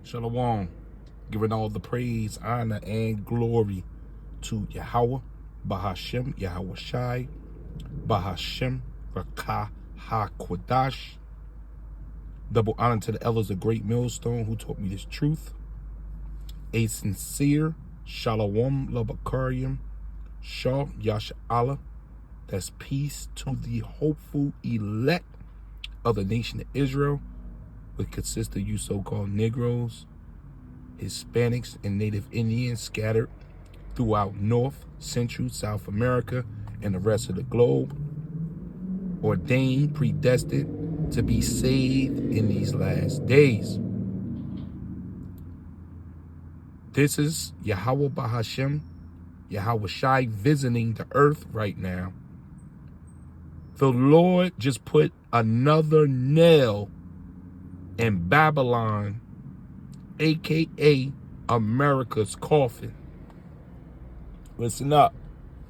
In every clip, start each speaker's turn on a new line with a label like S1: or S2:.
S1: Shalom. Giving all the praise, honor, and glory to Yahweh, Bahashem, Yahweh Shai, Bahashem, Rakah HaKodash. Double honor to the elders of Great Millstone who taught me this truth. A sincere Shalom Labakarium, Shah Yasha Allah. That's peace to the hopeful elect of the nation of Israel, which consists of you so-called Negroes, Hispanics, and Native Indians scattered throughout North, Central, South America, and the rest of the globe, ordained, predestined to be saved in these last days. This is Yahweh Bahashem, Yahweh Shai visiting the earth right now. The Lord just put another nail in Babylon, aka America's coffin. Listen up.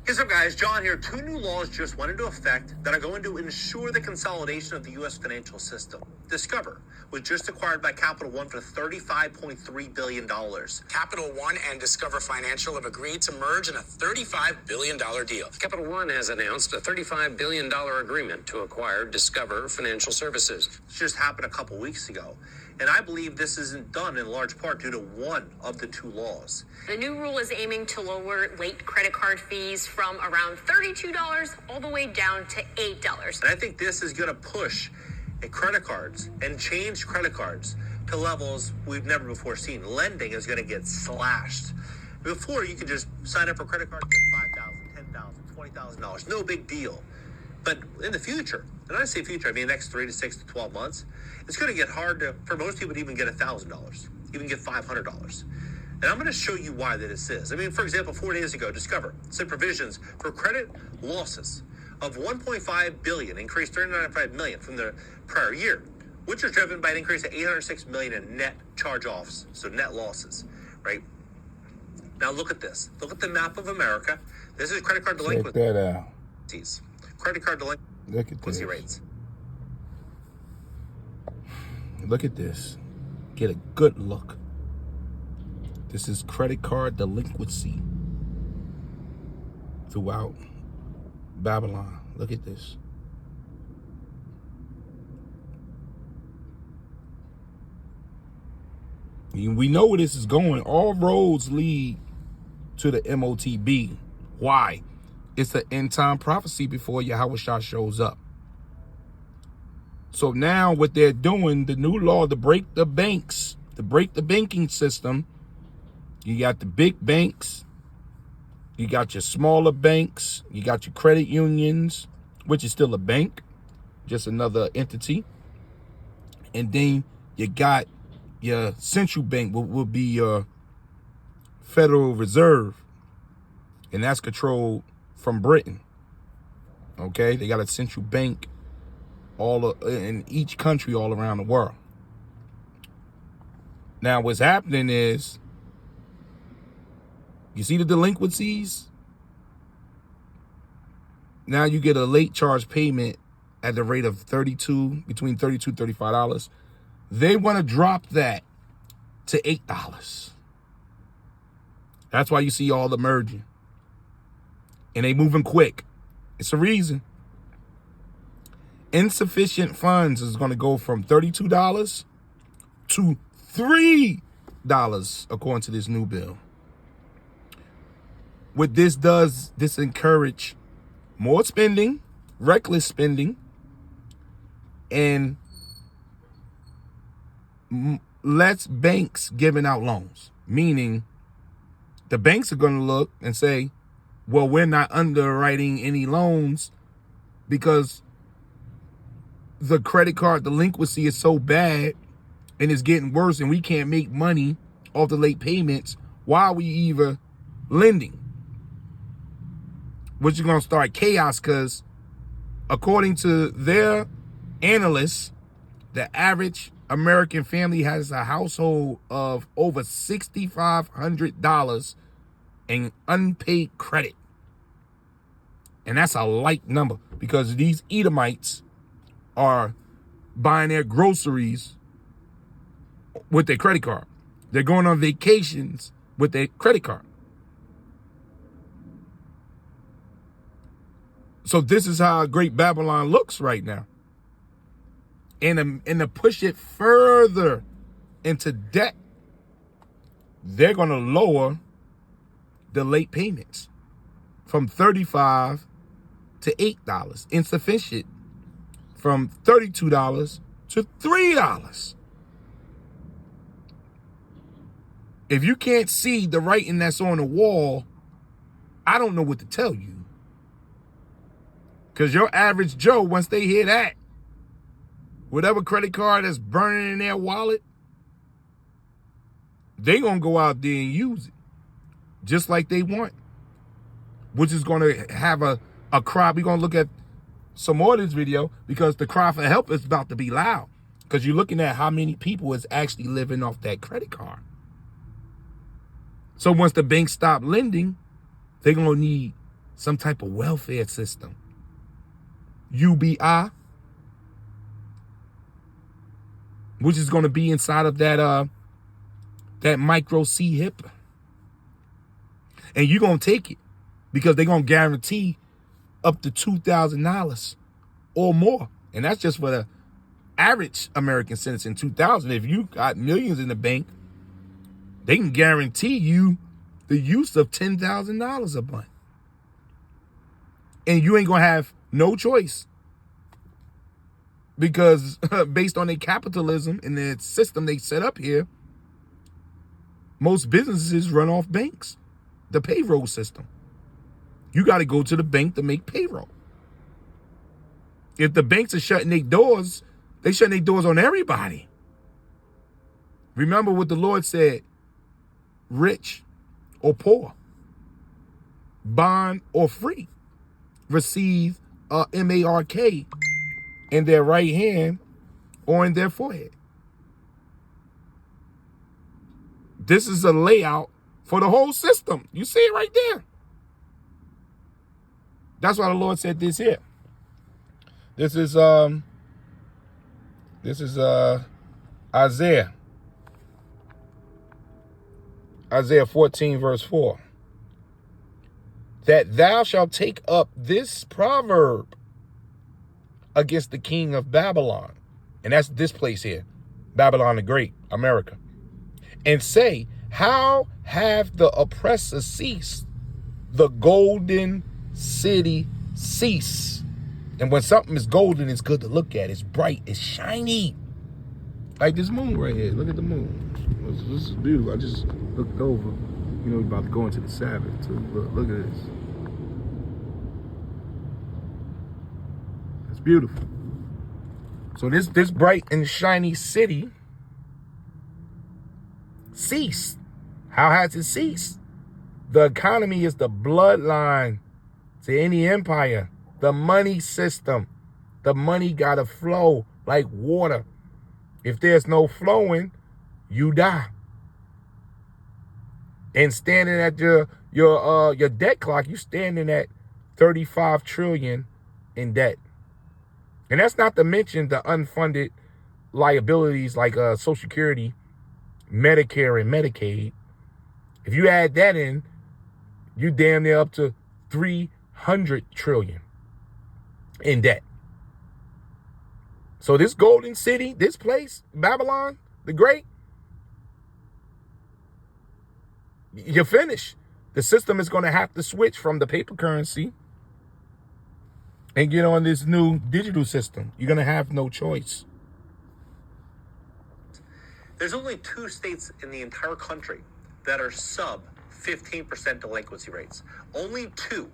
S2: What's up, guys? John here. 2 new laws just went into effect that are going to ensure the consolidation of the U.S. financial system. Discover was just acquired by Capital One for $35.3 billion.
S3: Capital One and Discover Financial have agreed to merge in a $35 billion deal.
S4: Capital One has announced a $35 billion agreement to acquire Discover Financial Services.
S2: This just happened a couple weeks ago. And I believe this isn't done in large part due to one of the 2 laws.
S5: The new rule is aiming to lower late credit card fees from around $32 all the way down to $8.
S2: And I think this is going to push credit cards and change credit cards to levels we've never before seen. Lending is going to get slashed. Before, you could just sign up for a credit card and get $5,000, $10,000, $20,000. No big deal. But in the future, and I say future, I mean next 3 to 6 to 12 months, it's going to get hard for most people to even get $1,000, even get $500. And I'm going to show you why this is. I mean, for example, 4 days ago, Discover said provisions for credit losses of $1.5 billion increased $395 million from the prior year, which was driven by an increase of $806 million in net charge-offs, so net losses, right? Now look at this. Look at the map of America. This is credit card delinquencies.
S1: Check that out.
S2: Credit card
S1: Look at this.
S2: delinquency rates.
S1: Look at this. Get a good look. This is credit card delinquency throughout Babylon. Look at this. We know where this is going. All roads lead to the MOTB. Why? It's the end time prophecy before Yahweh Shah shows up. So now what they're doing, the new law to break the banks, to break the banking system, you got the big banks, you got your smaller banks, you got your credit unions, which is still a bank, just another entity. And then you got your central bank, will be your Federal Reserve, and that's controlled from Britain. Okay, they got a central bank in each country all around the world. Now what's happening is, you see the delinquencies? Now you get a late charge payment at the rate of between $32 and $35. They want to drop that to $8. That's why you see all the merging. And they moving quick. It's a reason. Insufficient funds is going to go from $32 to $3 according to this new bill. What this does, this encourage more spending, reckless spending, and less banks giving out loans. Meaning the banks are going to look and say, well, we're not underwriting any loans because the credit card delinquency is so bad and it's getting worse and we can't make money off the late payments. Why are we even lending? Which is going to start chaos because according to their analysts, the average American family has a household of over $6,500 in unpaid credit. And that's a light number because these Edomites are buying their groceries with their credit card. They're going on vacations with their credit card. So this is how Great Babylon looks right now. And to push it further into debt, they're going to lower the late payments from $35 to $8. Insufficient from $32 to $3. If you can't see the writing that's on the wall, I don't know what to tell you. Because your average Joe, once they hear that, whatever credit card that's burning in their wallet, they going to go out there and use it just like they want, which is going to have a cry. We're going to look at some more of this video because the cry for help is about to be loud because you're looking at how many people is actually living off that credit card. So once the banks stop lending, they're going to need some type of welfare system. UBI, which is going to be inside of that micro C HIP. And you're going to take it because they're going to guarantee up to $2,000 or more. And that's just for the average American citizen, $2,000. If you got millions in the bank, they can guarantee you the use of $10,000 a month. And you ain't going to have no choice because based on their capitalism and the system they set up here, most businesses run off banks, the payroll system. You got to go to the bank to make payroll. If the banks are shutting their doors, they shutting their doors on everybody. Remember what the Lord said, rich or poor, bond or free, receive a mark in their right hand or in their forehead. This is a layout for the whole system. You see it right there. That's why the Lord said this here. This is Isaiah. Isaiah 14 verse 4. That thou shalt take up this proverb against the king of Babylon. And that's this place here. Babylon the Great, America. And say, how have the oppressors ceased? The golden city cease. And when something is golden, it's good to look at. It's bright. It's shiny. Like this moon right here. Look at the moon. This is beautiful. I just looked over. You know, we're about to go into the Sabbath too. Look at this. It's beautiful. So this bright and shiny city ceased. How has it ceased? The economy is the bloodline to any empire. The money system. The money gotta flow like water. If there's no flowing, you die. And standing at your debt clock, you standing at 35 trillion in debt. And that's not to mention the unfunded liabilities like Social Security, Medicare, and Medicaid. If you add that in, you damn near up to 300 trillion in debt. So this golden city, this place, Babylon the Great, you're finished. The system is going to have to switch from the paper currency and get on this new digital system. You're going to have no choice.
S2: There's only 2 states in the entire country that are sub 15% delinquency rates. Only 2.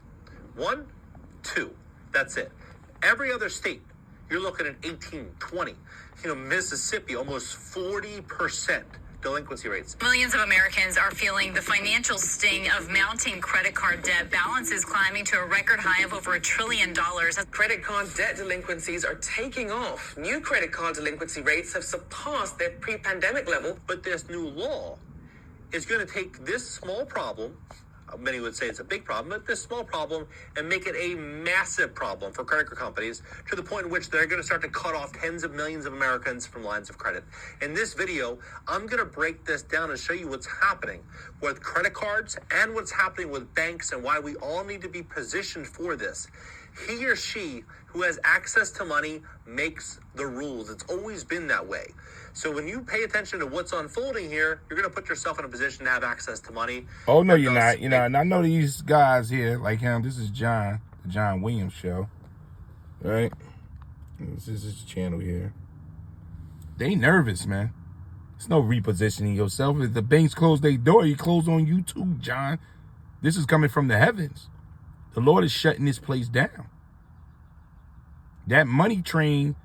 S2: 1, 2. That's it. Every other state, you're looking at 18, 20. You know, Mississippi, almost 40% delinquency rates.
S5: Millions of Americans are feeling the financial sting of mounting credit card debt. Balances climbing to a record high of over $1 trillion.
S6: Credit card debt delinquencies are taking off. New credit card delinquency rates have surpassed their pre-pandemic level.
S2: But this new law is going to take this small problem many would say it's a big problem, but this small problem, and make it a massive problem for credit card companies to the point in which they're going to start to cut off tens of millions of Americans from lines of credit. In this video, I'm going to break this down and show you what's happening with credit cards and what's happening with banks and why we all need to be positioned for this. He or she who has access to money makes the rules. It's always been that way. So when you pay attention to what's unfolding here, you're going to put yourself in a position to have access to money.
S1: Oh, no, you're not. You know, and I know these guys here, like him. This is John, the John Williams Show, right? This is his channel here. They nervous, man. It's no repositioning yourself. If the banks close their door, you close on you too, John. This is coming from the heavens. The Lord is shutting this place down. That money train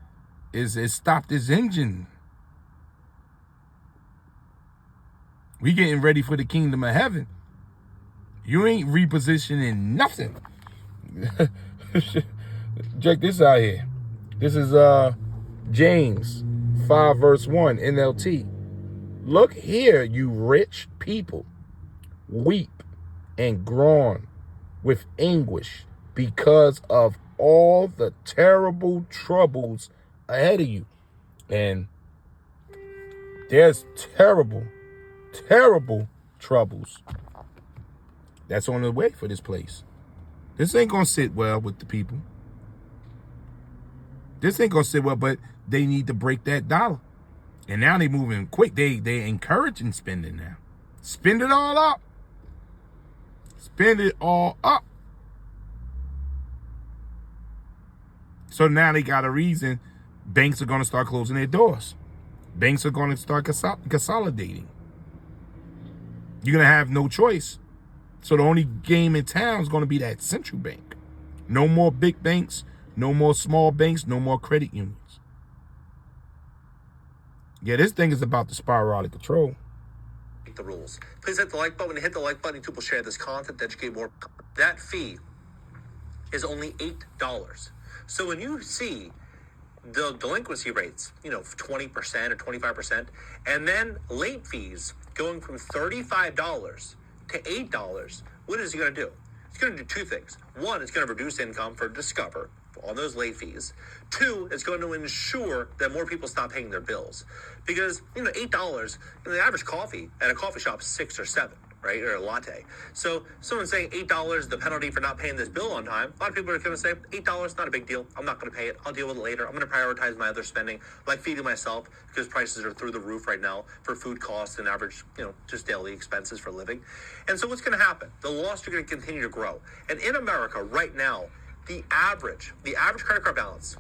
S1: is stopped its engine. We getting ready for the kingdom of heaven. You ain't repositioning nothing. Check this out here. This is James 5 verse 1 NLT. Look here, you rich people, weep and groan with anguish because of all the terrible troubles ahead of you. And there's terrible troubles that's on the way for this place. This ain't gonna sit well with the people. This ain't gonna sit well, but they need to break that dollar. And now they moving quick. They encouraging spending now. Spend it all up. Spend it all up. So now they got a reason. Banks are gonna start closing their doors. Banks are gonna start consolidating. You're going to have no choice. So the only game in town is going to be that central bank. No more big banks, no more small banks, no more credit unions. Yeah, this thing is about to spiral out of control.
S2: The rules. Please hit the like button. When you hit the like button, YouTube will share this content to educate more. That fee is only $8. So when you see the delinquency rates, 20% or 25%, and then late fees going from $35 to $8, what is it going to do? It's going to do two things. One, it's going to reduce income for Discover on those late fees. Two, it's going to ensure that more people stop paying their bills. Because, $8, the average coffee at a coffee shop is $6 or $7, right? Or a latte. So someone's saying $8, the penalty for not paying this bill on time. A lot of people are going to say, $8, not a big deal. I'm not going to pay it. I'll deal with it later. I'm going to prioritize my other spending, like feeding myself, because prices are through the roof right now for food costs and average, just daily expenses for living. And so what's going to happen? The loss are going to continue to grow. And in America right now, the average credit card balance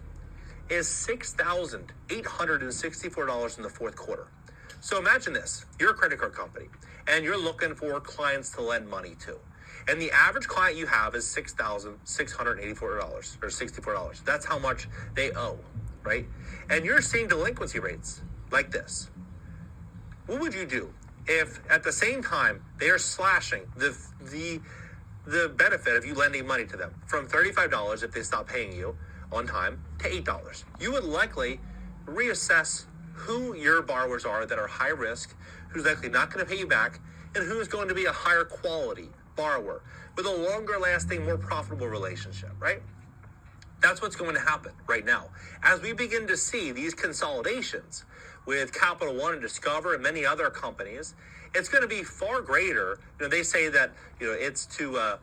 S2: is $6,864 in the fourth quarter. So imagine this. You're a credit card company, and you're looking for clients to lend money to. And the average client you have is $6,684 or $64. That's how much they owe, right? And you're seeing delinquency rates like this. What would you do if at the same time they are slashing the benefit of you lending money to them from $35 if they stop paying you on time to $8? You would likely reassess who your borrowers are that are high risk, who's likely not going to pay you back, and who's going to be a higher quality borrower with a longer lasting, more profitable relationship, right? That's what's going to happen right now. As we begin to see these consolidations with Capital One and Discover and many other companies, it's going to be far greater. They say that, it's to,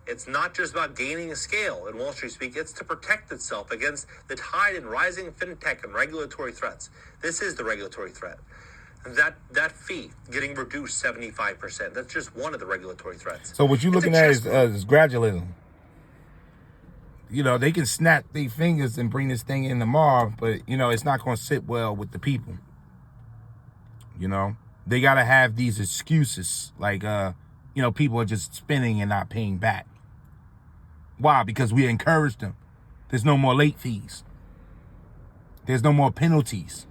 S2: it's not just about gaining a scale in Wall Street speak. It's to protect itself against the tide and rising fintech and regulatory threats. This is the regulatory threat. That fee getting reduced 75%. That's just one of the regulatory threats.
S1: So what you're looking at is gradualism. They can snap their fingers and bring this thing in tomorrow, but, it's not going to sit well with the people. They got to have these excuses like, people are just spending and not paying back. Why? Because we encourage them. There's no more late fees. There's no more penalties.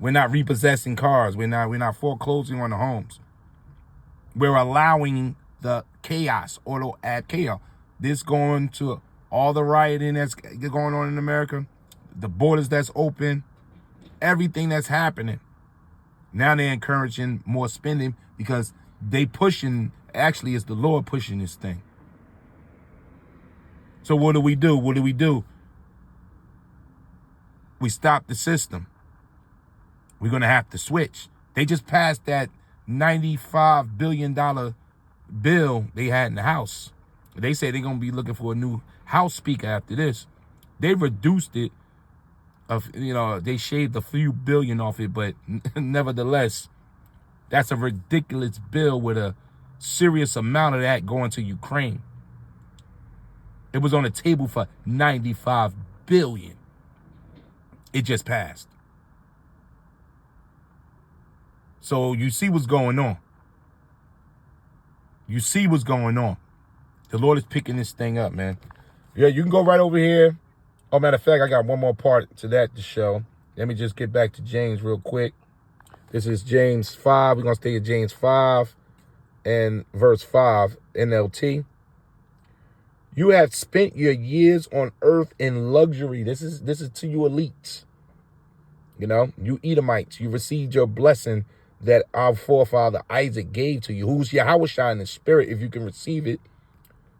S1: We're not repossessing cars. We're not foreclosing on the homes. We're allowing the chaos, or to add chaos. This going to all the rioting that's going on in America, the borders that's open, everything that's happening. Now they're encouraging more spending because they pushing Actually, it's the Lord pushing this thing. So what do? What do we do? We stop the system. We're going to have to switch. They just passed that $95 billion bill they had in the House. They say they're going to be looking for a new House Speaker after this. They reduced it. They shaved a few billion off it, but nevertheless, that's a ridiculous bill with a serious amount of that going to Ukraine. It was on the table for $95 billion. It just passed. So you see what's going on. You see what's going on. The Lord is picking this thing up, man. Yeah, you can go right over here. Oh, matter of fact, I got one more part to that to show. Let me just get back to James real quick. This is James 5. We're going to stay at James 5 and verse 5, NLT. You have spent your years on earth in luxury. This is to you elites. You Edomites. You received your blessing that our forefather Isaac gave to you. Who's Yahushua in the spirit, if you can receive it.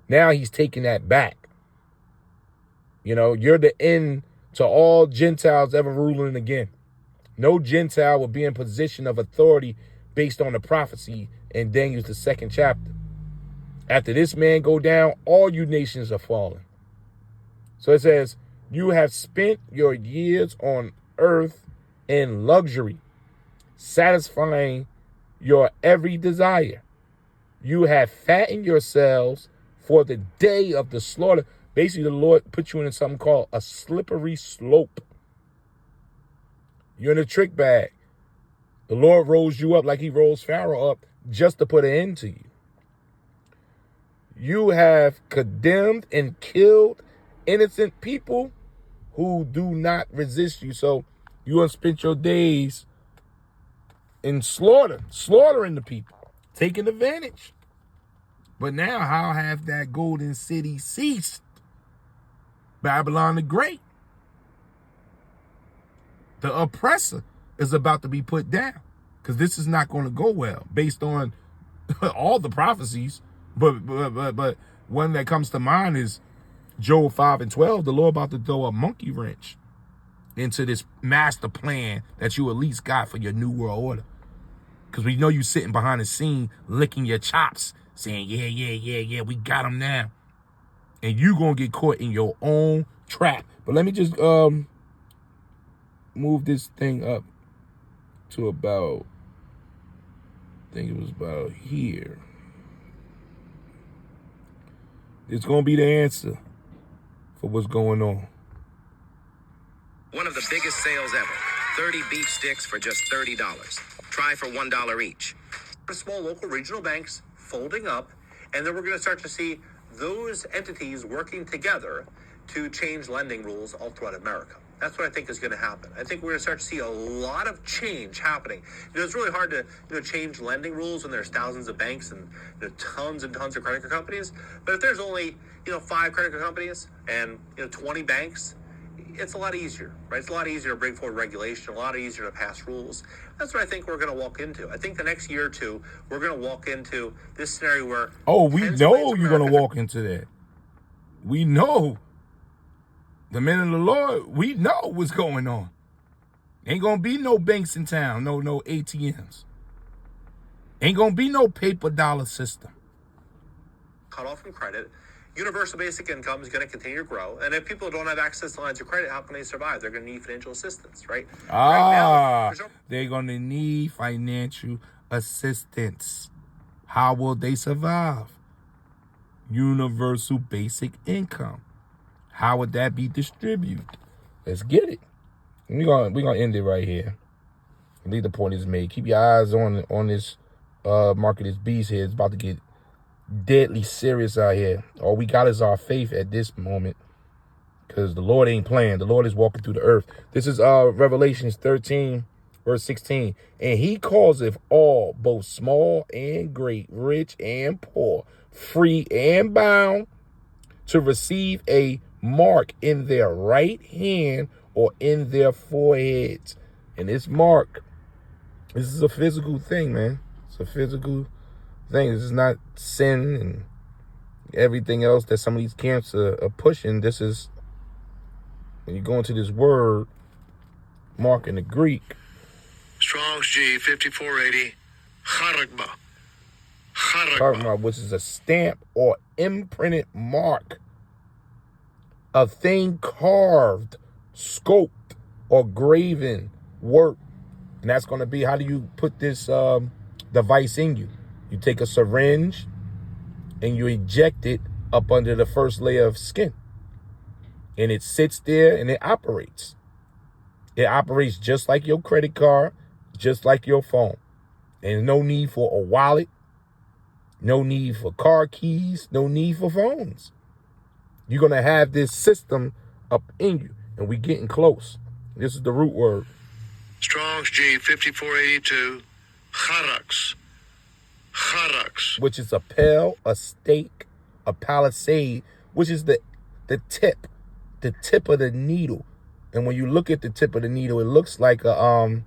S1: Now he's taking that back. You're the end to all Gentiles ever ruling again. No Gentile will be in position of authority based on the prophecy in Daniel, the 2nd chapter. After this man go down, all you nations are fallen. So it says, you have spent your years on earth in luxury, satisfying your every desire. You have fattened yourselves for the day of the slaughter. Basically, the Lord put you in something called a slippery slope. You're in a trick bag. The Lord rolls you up like he rolls Pharaoh up just to put an end to you. You have condemned and killed innocent people who do not resist you. So you have spent your days in slaughtering the people, taking advantage. But now, how have that golden city ceased? Babylon the Great. The oppressor is about to be put down because this is not going to go well based on all the prophecies. But one that comes to mind is Joel 5 and 12. The Lord about to throw a monkey wrench into this master plan that you at least got for your new world order. Because we know you sitting behind the scene licking your chops saying, yeah, we got them now. And you going to get caught in your own trap. But let me just move this thing up to about, I think it was about here. It's going to be the answer for what's going on.
S3: One of the biggest sales ever. 30 beef sticks for just $30. Try for $1 each.
S2: Small local regional banks folding up, and then we're going to start to see those entities working together to change lending rules all throughout America. That's what I think is going to happen. I think we're going to start to see a lot of change happening. It's really hard to change lending rules when there's thousands of banks and tons and tons of credit card companies. But if there's only 5 credit card companies and 20 banks, it's a lot easier, right? It's a lot easier to bring forward regulation, a lot easier to pass rules. That's what I think we're going to walk into. I think the next year or two, we're going to walk into this scenario where...
S1: Oh, we know you're going to walk into that. We know. The men of the Lord, we know what's going on. Ain't going to be no banks in town, no ATMs. Ain't going to be no paper dollar system.
S2: Cut off from credit. Universal basic income is going to continue to grow. And if people don't have access to lines of credit, how can they survive? They're going to need financial assistance, right?
S1: They're going to need financial assistance. How will they survive? Universal basic income. How would that be distributed? Let's get it. We're gonna end it right here. I think the point is made. Keep your eyes on this market, this beast here. It's about to get deadly serious out here. All we got is our faith at this moment, because the Lord ain't playing. The Lord is walking through the earth. This is Revelations 13, verse 16. And he causeth all, both small and great, rich and poor, free and bound, to receive a mark in their right hand or in their foreheads. And this mark, this is a physical thing, man. It's a physical thing. This is not sin and everything else that some of these camps are pushing. This is, when you go into this word, mark in the Greek.
S7: Strong's G 5480, Charagba.
S1: Charagba, which is a stamp or imprinted mark. A thing carved, sculpted, or graven work. And that's going to be, how do you put this device in you? You take a syringe and you eject it up under the first layer of skin. And it sits there and it operates. It operates just like your credit card, just like your phone. And no need for a wallet, no need for car keys, no need for phones. You're going to have this system up in you. And we're getting close. This is the root word.
S7: Strong's G 5482, Charax. Charax.
S1: Which is a pale, a stake, a palisade, which is the tip of the needle. And when you look at the tip of the needle, it looks like a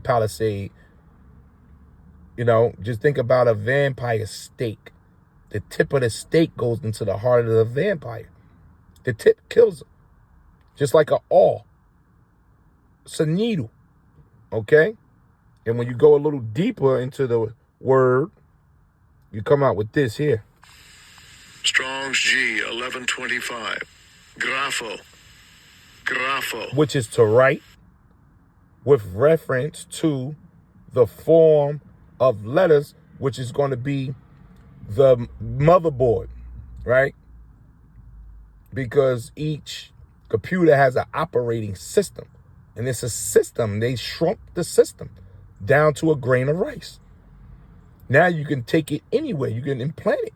S1: palisade. You know, just think about a vampire stake. The tip of the stake goes into the heart of the vampire. The tip kills him. Just like an awl. It's a needle. Okay? And when you go a little deeper into the word, you come out with this here.
S7: Strong's G 1125, Grapho. Grapho.
S1: Which is to write with reference to the form of letters, which is going to be the motherboard, right? Because each computer has an operating system. And it's a system. They shrunk the system down to a grain of rice. Now you can take it anywhere. You can implant it,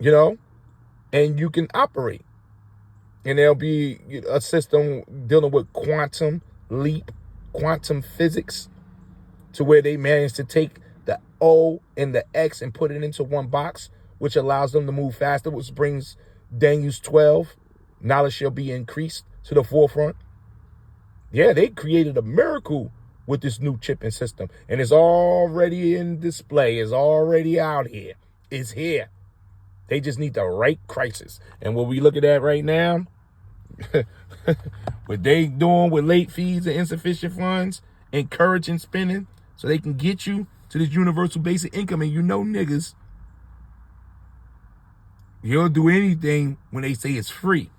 S1: you know, and you can operate. And there'll be a system dealing with quantum leap, quantum physics, to where they managed to take the O and the X and put it into one box, which allows them to move faster, which brings Daniel's 12, knowledge shall be increased, to the forefront. Yeah, they created a miracle with this new chipping system. And it's already in display. It's already out here. It's here. They just need the right crisis. And what we looking at right now, what they doing with late fees and insufficient funds, encouraging spending so they can get you to this universal basic income. And you know, niggas, you'll do anything when they say it's free.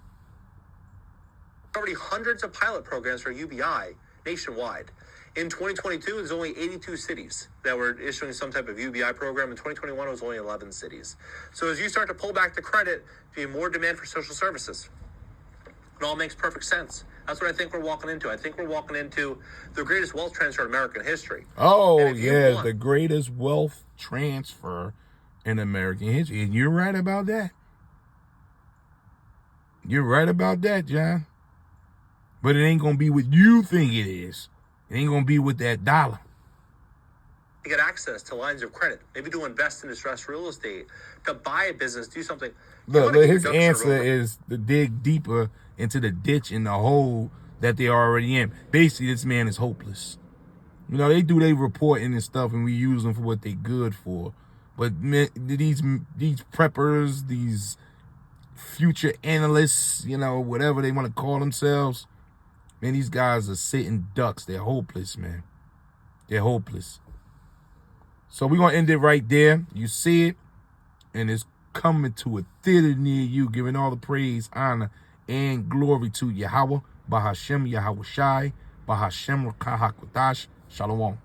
S2: Already hundreds of pilot programs for UBI nationwide. In 2022, there's only 82 cities that were issuing some type of UBI program. In 2021, it was only 11 cities. So as you start to pull back the credit, there'll be more demand for social services. It all makes perfect sense. That's what I think we're walking into. I think we're walking into the greatest wealth transfer in American history.
S1: Oh, yeah, the greatest wealth transfer in American history. And you're right about that. You're right about that, John. But it ain't going to be what you think it is. It ain't going to be with that dollar.
S2: To get access to lines of credit, maybe to invest in distressed real estate, to buy a business, do something.
S1: Look, his answer is to dig deeper into the ditch and the hole that they're already in. Basically, this man is hopeless. You know, they do their reporting and stuff, and we use them for what they're good for. But these preppers, these future analysts, you know, whatever they want to call themselves, man, these guys are sitting ducks. They're hopeless, man. They're hopeless. So we're going to end it right there. You see it, and it's coming to a theater near you, giving all the praise, honor, and glory to Yahweh, Bahashem, Yahweh Shai, Bahashem, Rakah HaKodash. Shalom.